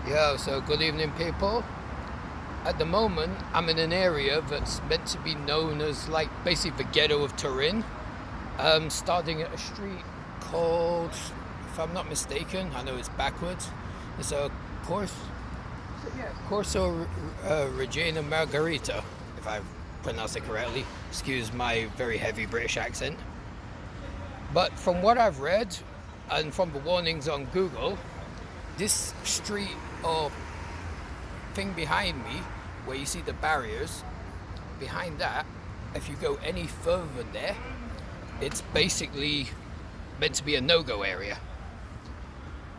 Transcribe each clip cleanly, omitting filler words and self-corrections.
Yeah, so good evening, people. At the moment, I'm in an area that's meant to be known as like basically the ghetto of Turin. Starting at a street called, if I'm not mistaken, I know it's backwards. It's a course, Corso Regina Margherita, if I pronounce it correctly. Excuse my very heavy British accent. But from what I've read and from the warnings on Google, this street or thing behind me, where you see the barriers, behind that, if you go any further there, it's basically meant to be a no-go area.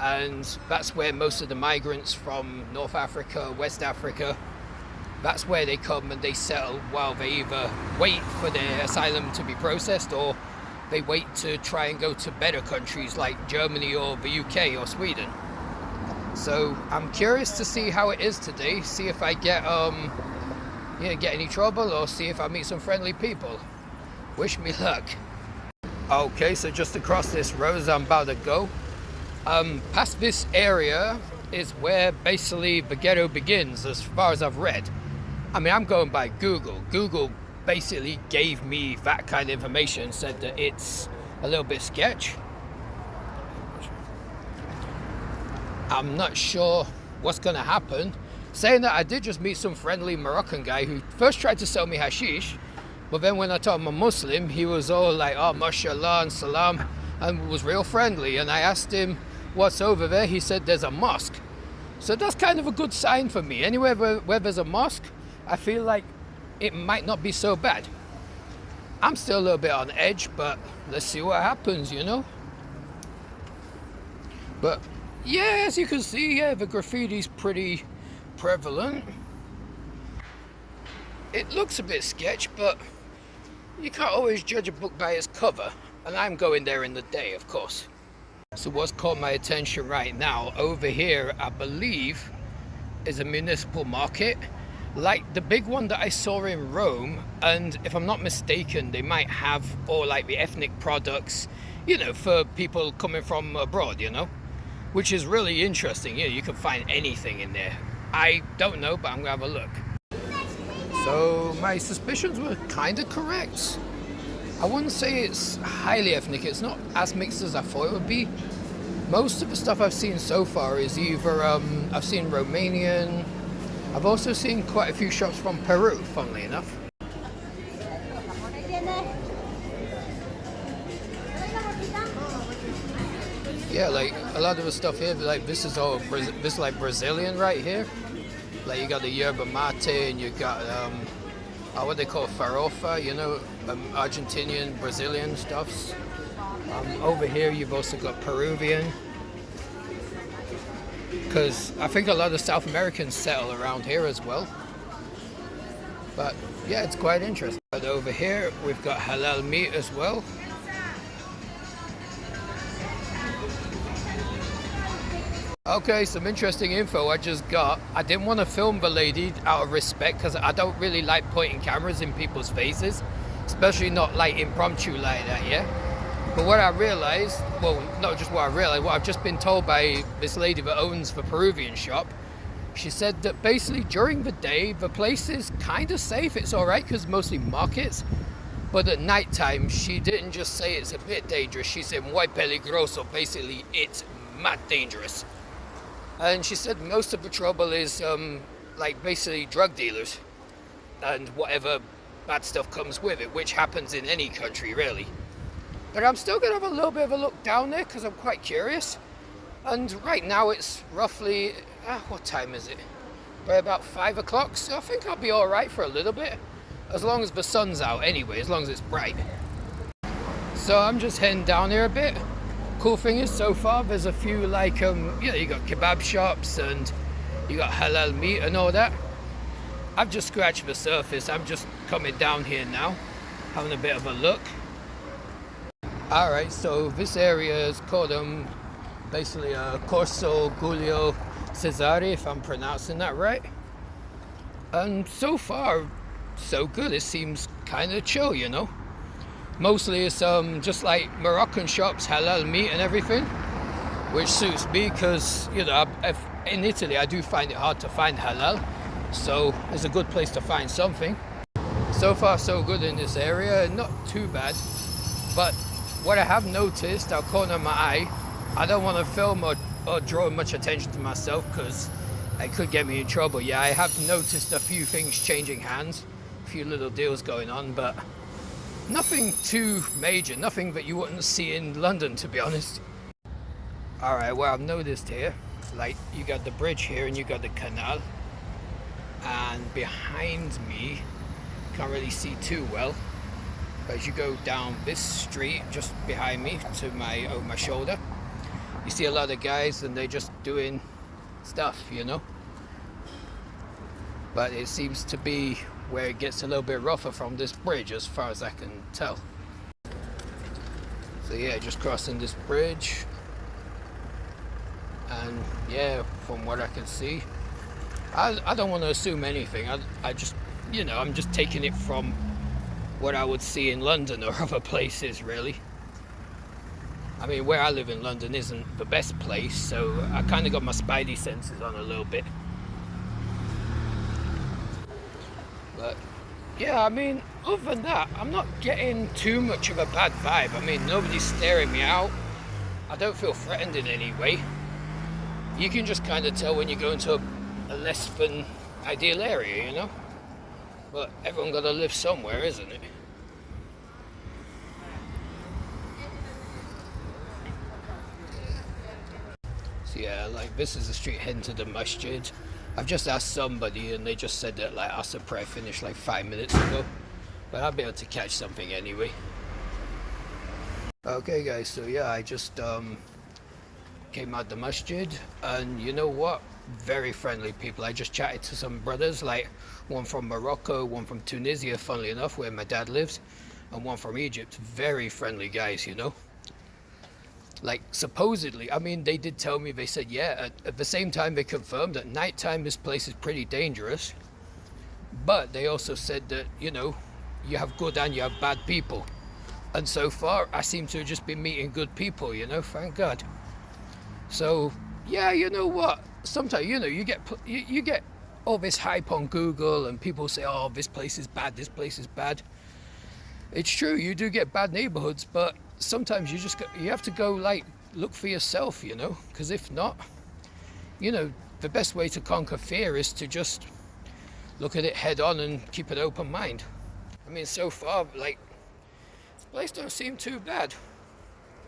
And that's where most of the migrants from North Africa, West Africa, that's where they come and they settle while they either wait for their asylum to be processed or they wait to try and go to better countries like Germany or the UK or Sweden. So I'm curious to see how it is today, see if I get get any trouble or see if I meet some friendly people. Wish me luck. Okay, so just across this road as I'm about to go, past this area is where basically the ghetto begins as far as I've read. I mean, I'm going by Google. Google basically gave me that kind of information, said that it's a little bit sketch. I'm not sure what's going to happen. Saying that, I did just meet some friendly Moroccan guy who first tried to sell me hashish, but then when I told him I'm Muslim, he was all like, oh, mashallah and salam, and was real friendly. And I asked him, what's over there? He said there's a mosque. So that's kind of a good sign for me. Anywhere where there's a mosque, I feel like it might not be so bad. I'm still a little bit on edge, but let's see what happens, you know? But yeah, as you can see, yeah, the graffiti's pretty prevalent. It looks a bit sketch, but you can't always judge a book by its cover. And I'm going there in the day, of course. So what's caught my attention right now, over here, I believe, is a municipal market. Like the big one that I saw in Rome, and if I'm not mistaken, they might have all like the ethnic products, you know, for people coming from abroad, you know? Which is really interesting. Yeah, you can find anything in there. I don't know, but I'm gonna have a look. So my suspicions were kind of correct. I wouldn't say it's highly ethnic. It's not as mixed as I thought it would be. Most of the stuff I've seen so far is either I've seen Romanian. I've also seen quite a few shops from Peru, funnily enough. Yeah, like a lot of the stuff here, like this is all this is like Brazilian right here. Like you got the yerba mate and you got what they call farofa, you know, Argentinian, Brazilian stuffs. Over here you've also got Peruvian, because I think a lot of South Americans settle around here as well. But yeah, it's quite interesting. But over here we've got halal meat as well. Okay, some interesting info I just got. I didn't want to film the lady out of respect because I don't really like pointing cameras in people's faces, especially not like impromptu like that, yeah? But what I realized, well, not just what I realized, what I've just been told by this lady that owns the Peruvian shop, she said that basically during the day, the place is kind of safe, it's all right because mostly markets, but at nighttime, she didn't just say it's a bit dangerous, she said muy peligroso, basically it's mad dangerous. And she said most of the trouble is like basically drug dealers and whatever bad stuff comes with it, which happens in any country really. But I'm still going to have a little bit of a look down there because I'm quite curious. And right now it's roughly, what time is it? By about 5 o'clock, so I think I'll be alright for a little bit. As long as the sun's out anyway, as long as it's bright. So I'm just heading down here a bit. Cool thing is, so far there's a few like you got kebab shops and you got halal meat and all that. I've just scratched the surface. I'm just coming down here now, having a bit of a look. All right, so this area is called basically Corso Giulio Cesare, if I'm pronouncing that right. And so far, so good. It seems kind of chill, you know. Mostly it's just like Moroccan shops, halal meat and everything. which suits me because, you know, in Italy I do find it hard to find halal, so it's a good place to find something. So far so good in this area, not too bad, but what I have noticed, I'll corner my eye, I don't want to film or draw much attention to myself because it could get me in trouble. Yeah, I have noticed a few things changing hands, a few little deals going on, but nothing too major, nothing that you wouldn't see in London, to be honest. Alright, well, I've noticed here, like, you got the bridge here and you got the canal, and behind me, can't really see too well, but as you go down this street just behind me to over my shoulder, you see a lot of guys and they're just doing stuff, you know. But it seems to be where it gets a little bit rougher from this bridge, as far as I can tell. So yeah, just crossing this bridge, and yeah, from what I can see, I don't want to assume anything. I just, you know, I'm just taking it from what I would see in London or other places, really. I mean, where I live in London isn't the best place, so I kind of got my spidey senses on a little bit. But yeah, I mean, other than that, I'm not getting too much of a bad vibe. I mean, nobody's staring me out. I don't feel threatened in any way. You can just kind of tell when you go into a less than ideal area, you know? But everyone got to live somewhere, isn't it? So yeah, like, this is the street heading to the masjid. I've just asked somebody and they just said that, like, Asr prayer finished like 5 minutes ago, but I'll be able to catch something anyway. Okay guys, so yeah, I just came out the masjid, and you know what, very friendly people. I just chatted to some brothers, like one from Morocco, one from Tunisia, funnily enough, where my dad lives, and one from Egypt. Very friendly guys, you know. Like, supposedly, I mean, they did tell me, they said, yeah, at the same time they confirmed at nighttime this place is pretty dangerous, but they also said that, you know, you have good and you have bad people, and so far I seem to have just been meeting good people, you know, thank God. So yeah, you know what, sometimes, you know, you get all this hype on Google and people say, oh, this place is bad, this place is bad. It's true, you do get bad neighborhoods, but sometimes you have to go, like, look for yourself, you know, because if not, you know, the best way to conquer fear is to just look at it head on and keep an open mind. I mean, so far, like, this place don't seem too bad.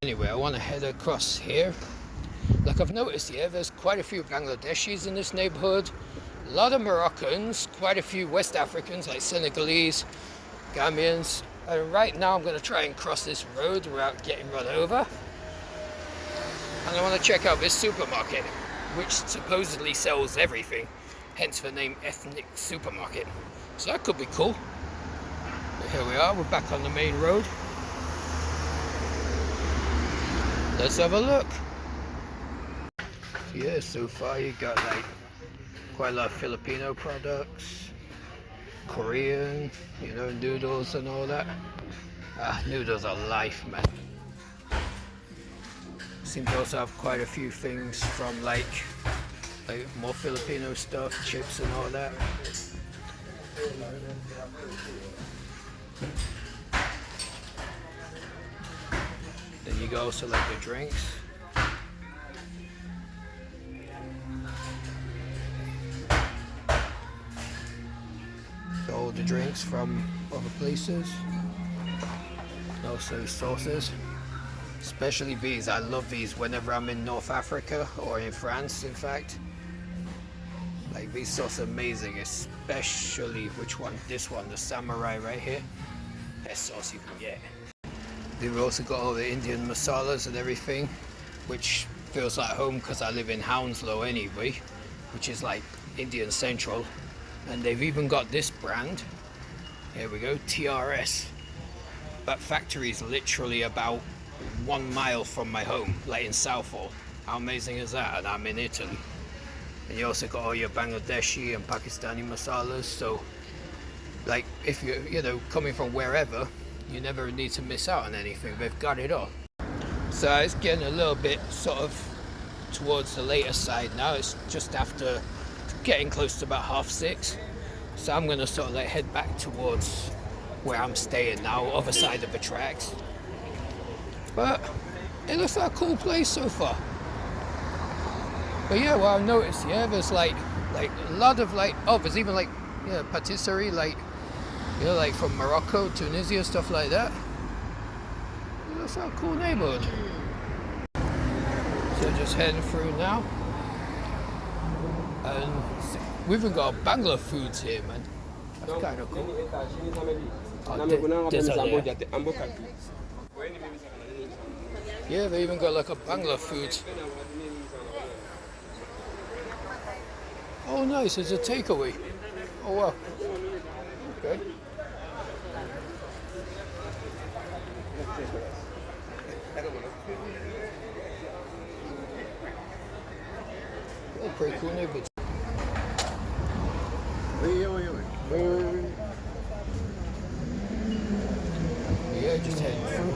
Anyway, I want to head across here. Like, I've noticed here, there's quite a few Bangladeshis in this neighborhood, a lot of Moroccans, quite a few West Africans like Senegalese, Gambians. And right now I'm going to try and cross this road without getting run over. And I want to check out this supermarket, which supposedly sells everything, hence the name Ethnic Supermarket. So that could be cool. But here we are, we're back on the main road. Let's have a look. Yeah, so far you got, like, quite a lot of Filipino products, Korean, you know, noodles and all that. Noodles are life, man. Seem to also have quite a few things from, like more Filipino stuff, chips and all that. Then you got also, like, the drinks. All the drinks from other places. Also sauces, especially these. I love these whenever I'm in North Africa or in France, in fact. Like, these sauces are amazing, especially which one? This one, the samurai right here. Best sauce you can get. They've also got all the Indian masalas and everything, which feels like home because I live in Hounslow anyway, which is like Indian Central. And they've even got this brand. Here we go, TRS. That factory is literally about 1 mile from my home, like in Southall. How amazing is that? And I'm in Italy. And you also got all your Bangladeshi and Pakistani masalas. So, like, if you're, you know, coming from wherever, you never need to miss out on anything. They've got it all. So it's getting a little bit sort of towards the later side now. It's just after getting close to about 6:30. So I'm gonna sort of like head back towards where I'm staying now, other side of the tracks. But it looks like a cool place so far. But yeah, well, I've noticed, yeah, there's like a lot of like, oh, there's even like, yeah, patisserie, like, you know, like from Morocco, Tunisia, stuff like that. It looks like a cool neighborhood. So just heading through now. And we've even got Bangla foods here, man. That's kind of cool. Oh, yeah, they even got like a Bangla food. Oh, nice, it's a takeaway. Oh, wow. Okay. Oh, pretty cool neighborhood. Yeah, just heading through.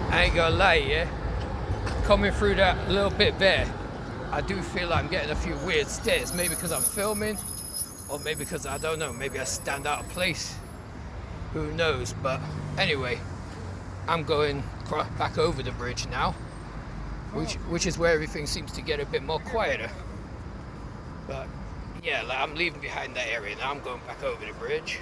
I ain't gonna lie, yeah, coming through that little bit there, I do feel like I'm getting a few weird stares, maybe because I'm filming, or maybe because, I don't know, maybe I stand out of place, who knows. But anyway, I'm going back over the bridge now, which is where everything seems to get a bit more quieter. But yeah, like I'm leaving behind that area now, I'm going back over the bridge.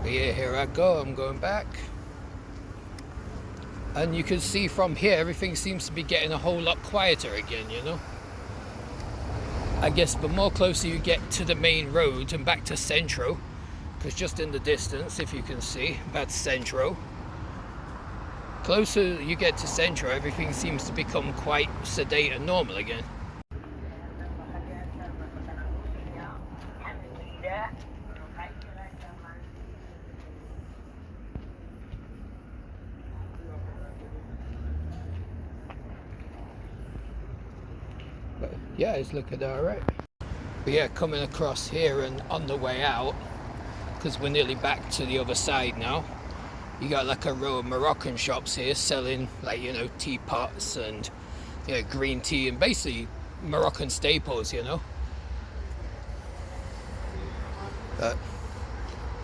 But yeah, here I go, I'm going back. And you can see from here, everything seems to be getting a whole lot quieter again, you know? I guess the more closer you get to the main road and back to Centro, because just in the distance, if you can see, that's Centro. Closer you get to Centro, everything seems to become quite sedate and normal again. But yeah, it's looking alright. But yeah, coming across here and on the way out, because we're nearly back to the other side now, you got like a row of Moroccan shops here selling, like, you know, teapots and, you know, green tea and basically Moroccan staples, you know. But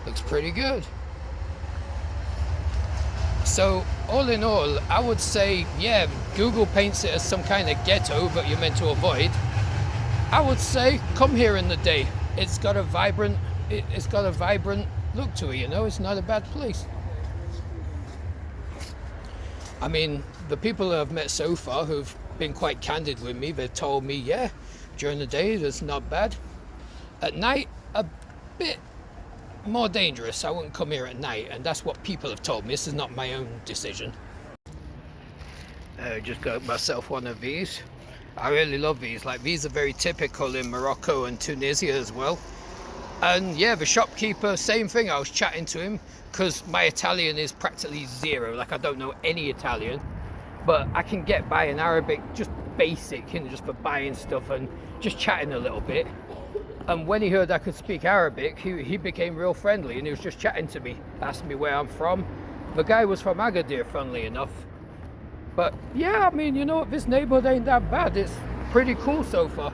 looks pretty good. So all in all, I would say, yeah, Google paints it as some kind of ghetto that you're meant to avoid. I would say come here in the day. It's got a vibrant look to it, you know. It's not a bad place. I mean, the people that I've met so far who've been quite candid with me, they've told me, yeah, during the day it's not bad. At night, a bit more dangerous. I wouldn't come here at night, and that's what people have told me. This is not my own decision. I just got myself one of these. I really love these. Like, these are very typical in Morocco and Tunisia as well. And yeah, the shopkeeper, same thing. I was chatting to him because my Italian is practically zero. Like, I don't know any Italian, but I can get by in Arabic, just basic, you know, just for buying stuff and just chatting a little bit. And when he heard I could speak Arabic, he became real friendly, and he was just chatting to me, asking me where I'm from. The guy was from Agadir, funnily enough. But yeah, I mean, you know what, this neighborhood ain't that bad. It's pretty cool so far.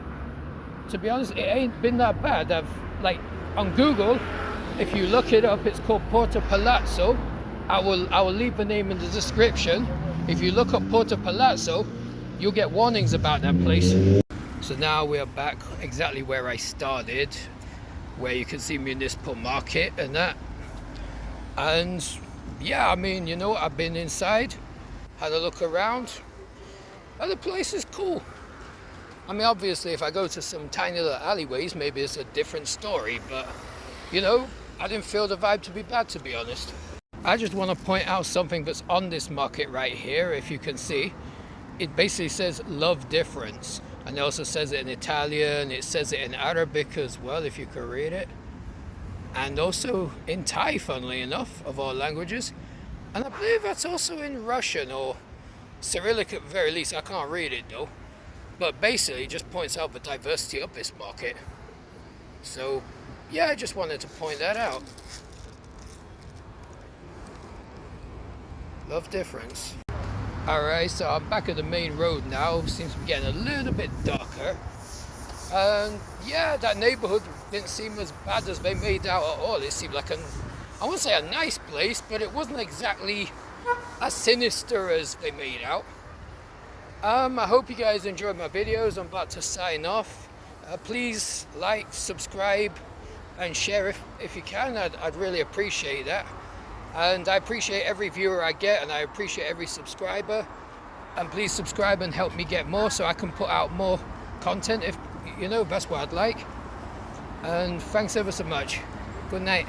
To be honest, it ain't been that bad. I've, like, on Google, if you look it up, it's called Porto Palazzo. I will leave the name in the description. If you look up Porto Palazzo, you'll get warnings about that place. So now we're back exactly where I started, where you can see municipal market and that. And yeah, I mean, you know, I've been inside, had a look around, and the place is cool. I mean, obviously, if I go to some tiny little alleyways, maybe it's a different story, but, you know, I didn't feel the vibe to be bad, to be honest. I just want to point out something that's on this market right here, if you can see. It basically says love difference. And it also says it in Italian, it says it in Arabic as well, if you can read it. And also in Thai, funnily enough, of all languages. And I believe that's also in Russian or Cyrillic at the very least. I can't read it though. But basically it just points out the diversity of this market. So yeah, I just wanted to point that out. Love difference. Alright, so I'm back at the main road now. Seems to be getting a little bit darker. And yeah, that neighborhood didn't seem as bad as they made out at all. It seemed like I wouldn't say a nice place, but it wasn't exactly as sinister as they made out. I hope you guys enjoyed my videos. I'm about to sign off. Please like, subscribe, and share if you can. I'd really appreciate that. And I appreciate every viewer I get, and I appreciate every subscriber. And please subscribe and help me get more so I can put out more content, if you know, that's what I'd like. And thanks ever so much. Good night.